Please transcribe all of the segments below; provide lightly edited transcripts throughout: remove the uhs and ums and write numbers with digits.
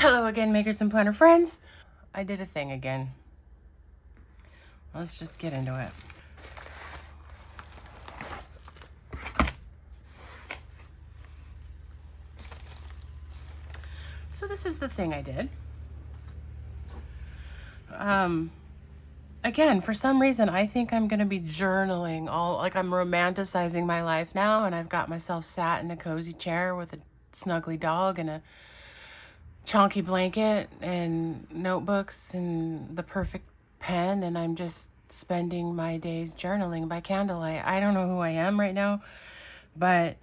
Hello again, makers and planner friends. I did a thing again. Let's just get into it. So this is the thing I did. Again, for some reason, I think I'm going to be journaling like I'm romanticizing my life now, and I've got myself sat in a cozy chair with a snuggly dog and a chonky blanket and notebooks and the perfect pen, and I'm just spending my days journaling by candlelight. I don't know who I am right now, but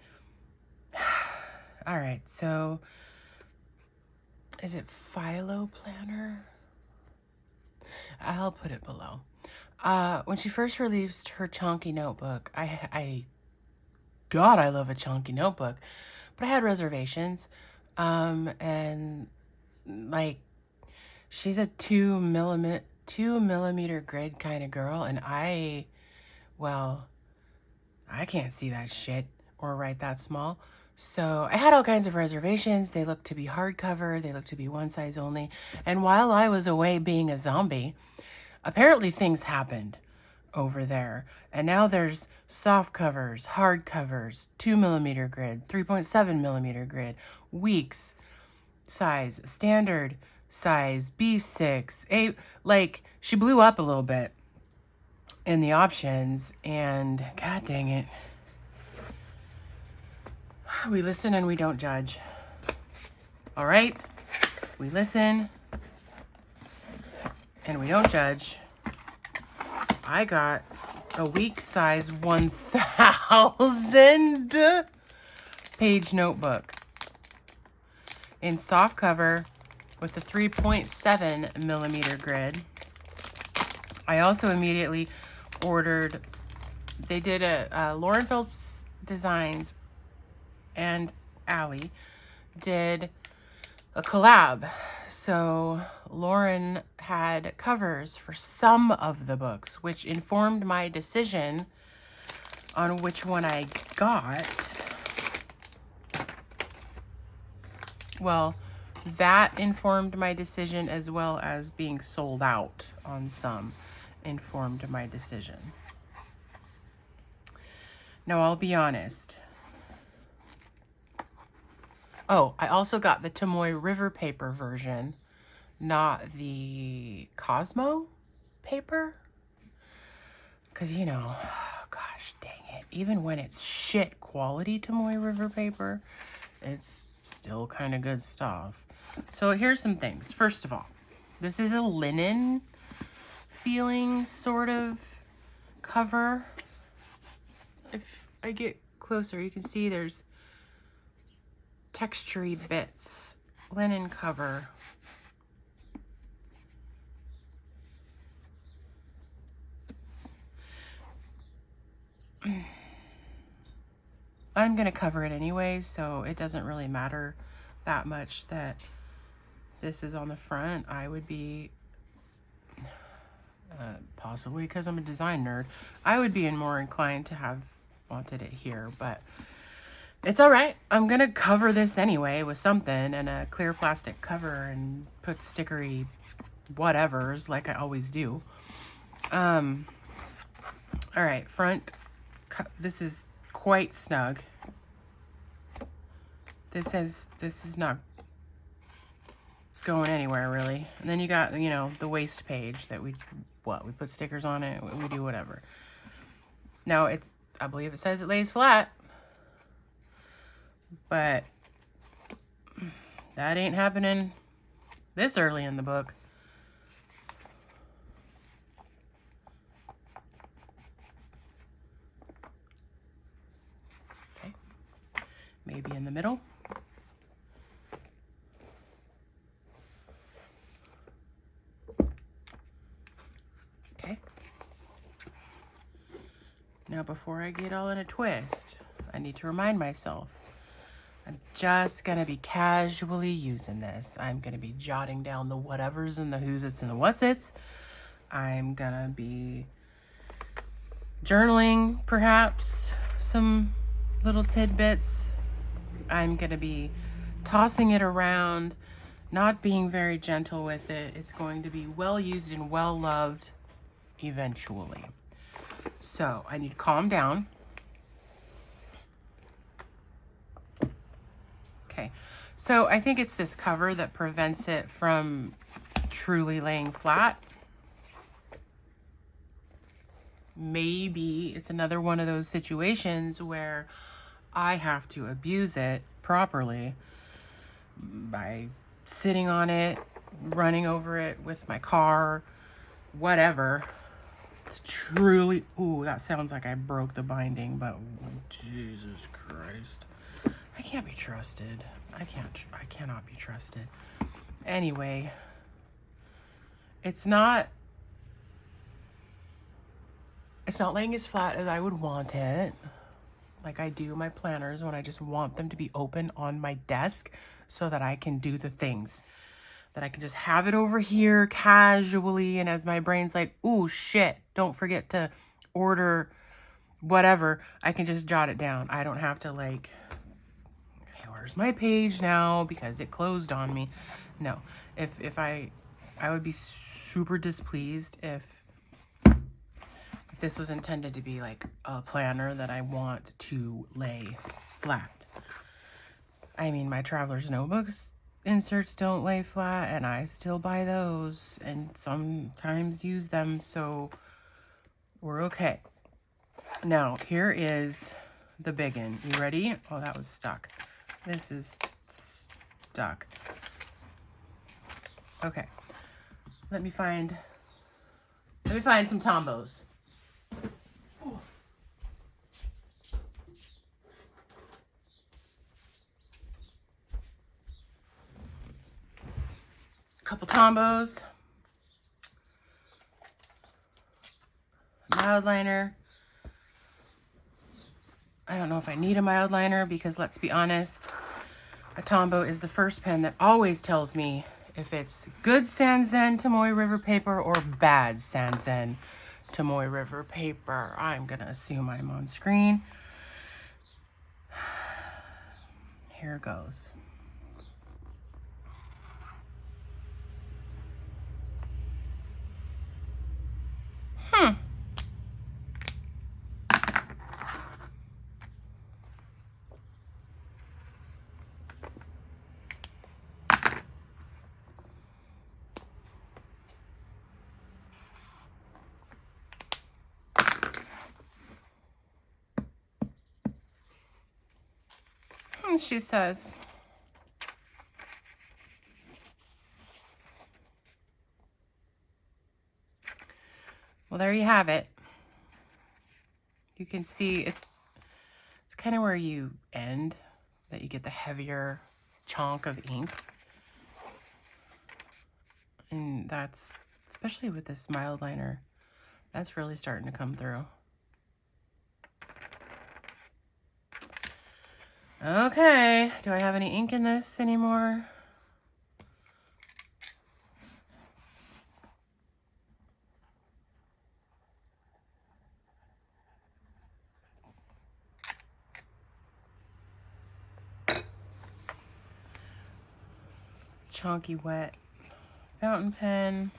all right, so is it Philo Planner? I'll put it below. When she first released her chonky notebook, I love a chonky notebook, but I had reservations. And like, she's a 2 millimeter grid kind of girl, and I can't see that shit or write that small. So I had all kinds of reservations. They looked to be hardcover. They looked to be one size only. And while I was away being a zombie, apparently things happened over there. And now there's soft covers, hard covers, 2 millimeter grid, 3.7 millimeter grid, weeks size, standard size, B6, 8. Like, she blew up a little bit in the options, and god dang it. We listen and we don't judge. All right? We listen and we don't judge. I got a week size 1,000 page notebook in soft cover with the 3.7 millimeter grid. I also immediately ordered, they did a Lauren Phelps Designs and Allie did a collab. So Lauren had covers for some of the books, which informed my decision on which one I got. Well, that informed my decision, as well as being sold out on some informed my decision. Now, I'll be honest. Oh, I also got the Tomoe River paper version, not the Cosmo paper. Because, you know, gosh dang it. Even when it's shit quality Tomoe River paper, it's still kind of good stuff. So here's some things. First of all, this is a linen feeling sort of cover. If I get closer, you can see there's textury bits, linen cover. I'm going to cover it anyways, so it doesn't really matter that much that this is on the front. I would be, possibly because I'm a design nerd, I would be more inclined to have wanted it here, but it's all right. I'm going to cover this anyway with something and a clear plastic cover and put stickery whatevers like I always do. All right, front. This is quite snug. This is not going anywhere really. And then you got, you know, the waist page that we put stickers on it. We do whatever. Now I believe it says it lays flat. But that ain't happening this early in the book. Okay. Maybe in the middle. Okay. Now before I get all in a twist, I need to remind myself. I'm just going to be casually using this. I'm going to be jotting down the whatevers and the who's it's and the what's it's. I'm going to be journaling, perhaps, some little tidbits. I'm going to be tossing it around not being very gentle with it, it's going to be well used and well loved eventually. So I need to calm down. Okay, so I think it's this cover that prevents it from truly laying flat. Maybe it's another one of those situations where I have to abuse it properly by sitting on it, running over it with my car, whatever. It's truly, ooh, that sounds like I broke the binding, but Jesus Christ. I can't be trusted. I cannot be trusted. Anyway, it's not laying as flat as I would want it. Like I do my planners when I just want them to be open on my desk so that I can do the things. That I can just have it over here casually, and as my brain's like, ooh, shit, don't forget to order whatever, I can just jot it down. I don't have to like, okay, where's my page now because it closed on me. No, if I would be super displeased if this was intended to be like a planner that I want to lay flat. I mean, my Traveler's Notebooks inserts don't lay flat, and I still buy those and sometimes use them, so we're okay. Now, here is the big one. You ready? Oh, that was stuck. This is stuck. Okay. Let me find some Tombos. Couple Tombos, mild liner. I don't know if I need a mild liner because let's be honest, a Tombow is the first pen that always tells me if it's good Sanzen Tomoe River paper or bad Sanzen Tomoe River paper. I'm gonna assume I'm on screen. Here goes. And she says, well, there you have it. You can see it's kind of where you end, that you get the heavier chunk of ink. And that's, especially with this mild liner, that's really starting to come through. Okay, do I have any ink in this anymore? Chunky wet fountain pen.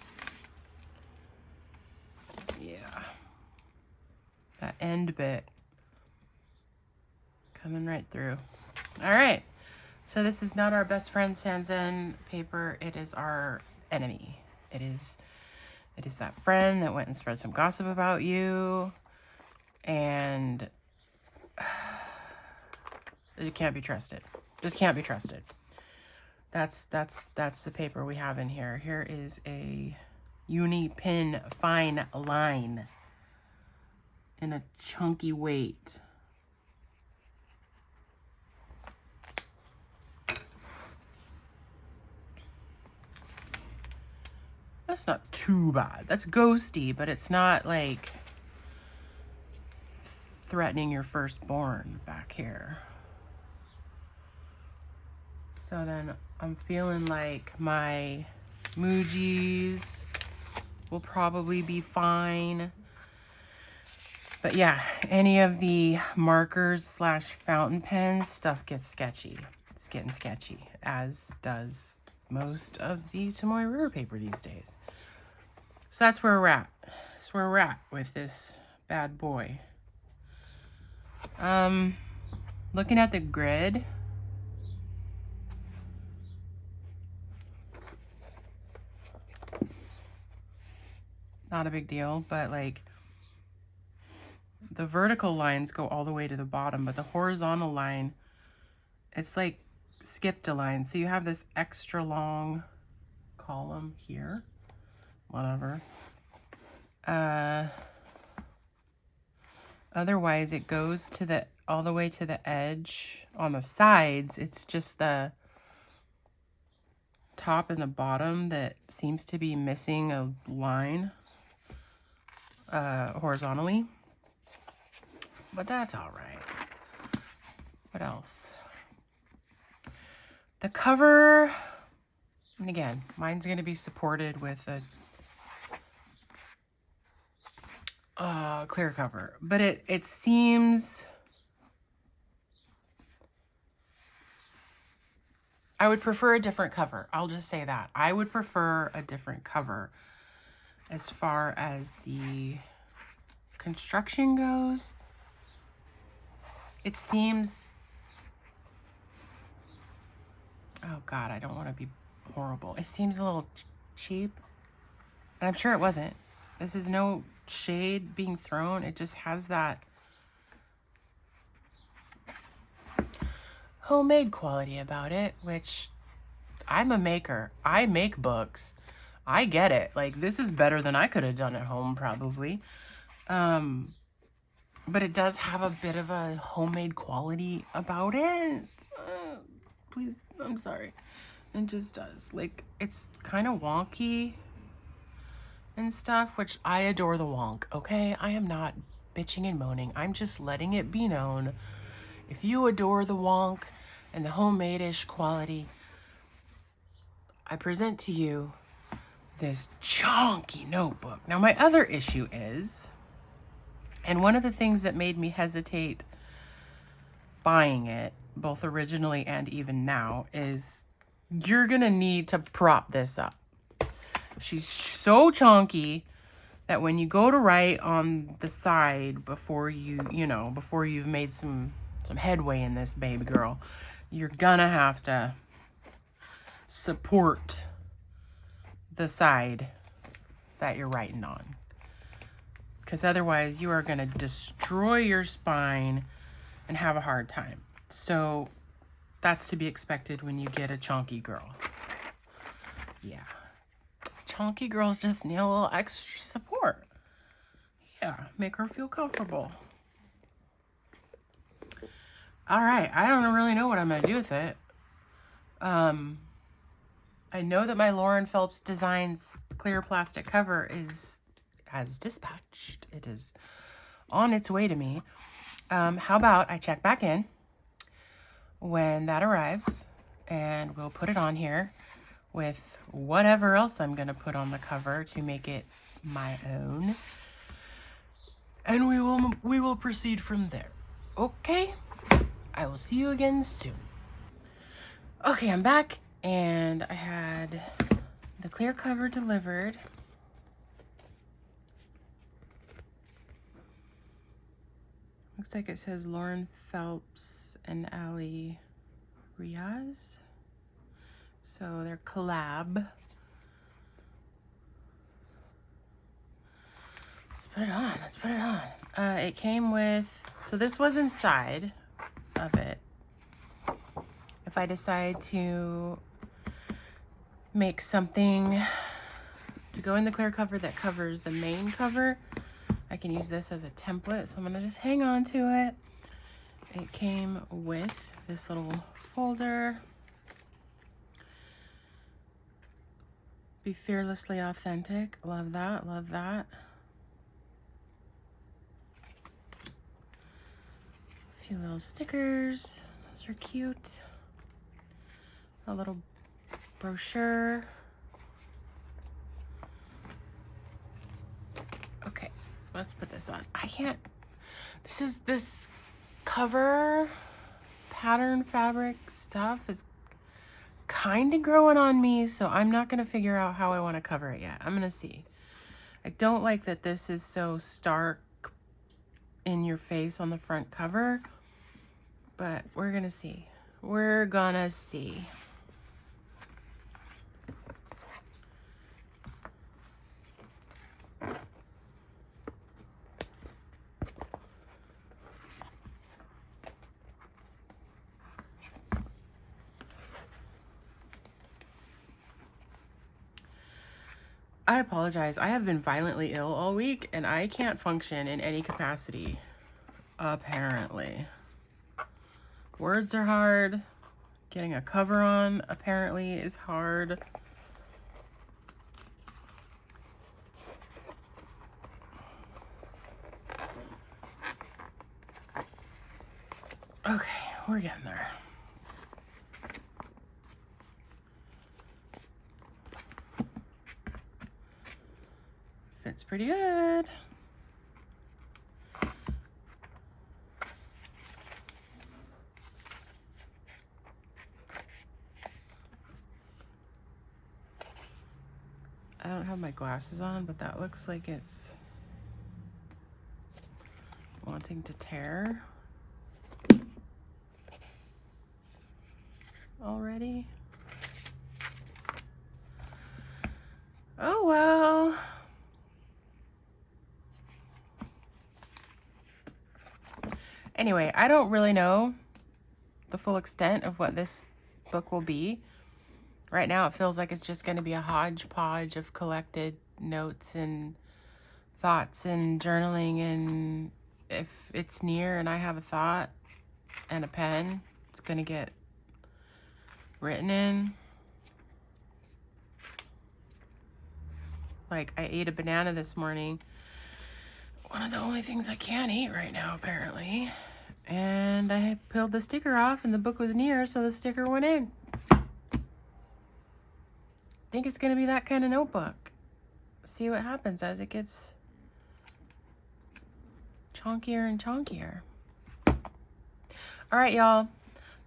Yeah. That end bit coming right through. All right. So this is not our best friend Sanzen paper. It is our enemy. It is that friend that went and spread some gossip about you, and it can't be trusted. Just can't be trusted. That's the paper we have in here. Here is a Uni Pin Fine Line in a chunky weight. That's not too bad. That's ghosty, but it's not like threatening your firstborn back here. So then I'm feeling like my Mujis will probably be fine. But yeah, any of the markers / fountain pens, stuff gets sketchy. It's getting sketchy, as does most of the Tomoe River paper these days. So that's where we're at. That's where we're at with this bad boy. Looking at the grid, not a big deal, but like the vertical lines go all the way to the bottom, but the horizontal line, it's like skipped a line. So you have this extra long column here, whatever. Otherwise it goes to the all the way to the edge. On the sides, it's just the top and the bottom that seems to be missing a line horizontally, but that's all right. What else? The cover, and again, mine's going to be supported with a clear cover, but it seems, I would prefer a different cover. I'll just say that. I would prefer a different cover as far as the construction goes. It seems, oh God, I don't want to be horrible. It seems a little cheap, and I'm sure it wasn't. This is no shade being thrown. It just has that homemade quality about it, which I'm a maker. I make books. I get it. Like, this is better than I could have done at home, probably. But it does have a bit of a homemade quality about it. Please, I'm sorry. It just does. Like, it's kind of wonky and stuff, which I adore the wonk, okay? I am not bitching and moaning. I'm just letting it be known. If you adore the wonk and the homemade-ish quality, I present to you this chunky notebook. Now, my other issue is, and one of the things that made me hesitate buying it, both originally and even now, is you're gonna need to prop this up. She's so chunky that when you go to write on the side before before you've made some headway in this baby girl, you're gonna have to support the side that you're writing on, because otherwise you are going to destroy your spine and have a hard time. So that's to be expected when you get a chunky girl. Yeah, chunky girls just need a little extra support. Yeah, make her feel comfortable. All right, I don't really know what I'm going to do with it. I know that my Lauren Phelps Designs clear plastic cover has dispatched. It is on its way to me. How about I check back in when that arrives, and we'll put it on here with whatever else I'm going to put on the cover to make it my own. And we will proceed from there. Okay? I will see you again soon. Okay, I'm back, and I had the clear cover delivered. Looks like it says Lauren Phelps and Allie Ryaz. So they're collab. Let's put it on. Let's put it on. It came with, so this was inside of it. If I decide to make something to go in the clear cover that covers the main cover, I can use this as a template. So I'm going to just hang on to it. It came with this little folder. Be fearlessly authentic. Love that. Love that. A few little stickers. Those are cute. A little brochure. Okay, let's put this on. I can't, this cover pattern fabric stuff is kind of growing on me, so I'm not going to figure out how I want to cover it yet. I'm going to see. I don't like that this is so stark in your face on the front cover, but we're going to see. We're going to see. I apologize. I have been violently ill all week and I can't function in any capacity, apparently. Words are hard. Getting a cover on apparently is hard. Okay, we're getting there. Fits pretty good. I don't have my glasses on, but that looks like it's wanting to tear already. Oh well. Anyway, I don't really know the full extent of what this book will be. Right now it feels like it's just going to be a hodgepodge of collected notes and thoughts and journaling, and if it's near and I have a thought and a pen, it's going to get written in. Like, I ate a banana this morning. One of the only things I can't eat right now, apparently. And I peeled the sticker off and the book was near, so the sticker went in. I think it's going to be that kind of notebook. See what happens as it gets chonkier and chonkier. All right, y'all.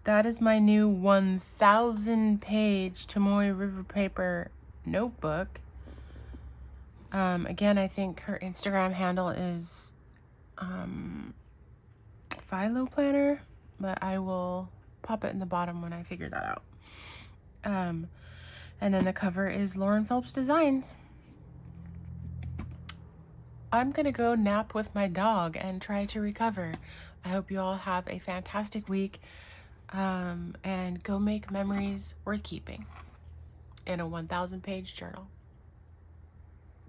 That is my new 1,000 page Tomoe River paper notebook. Again, I think her Instagram handle is Philo Planner, but I will pop it in the bottom when I figure that out. And then the cover is Lauren Phelps Designs. I'm gonna go nap with my dog and try to recover. I hope you all have a fantastic week, and go make memories worth keeping in a 1,000 page journal.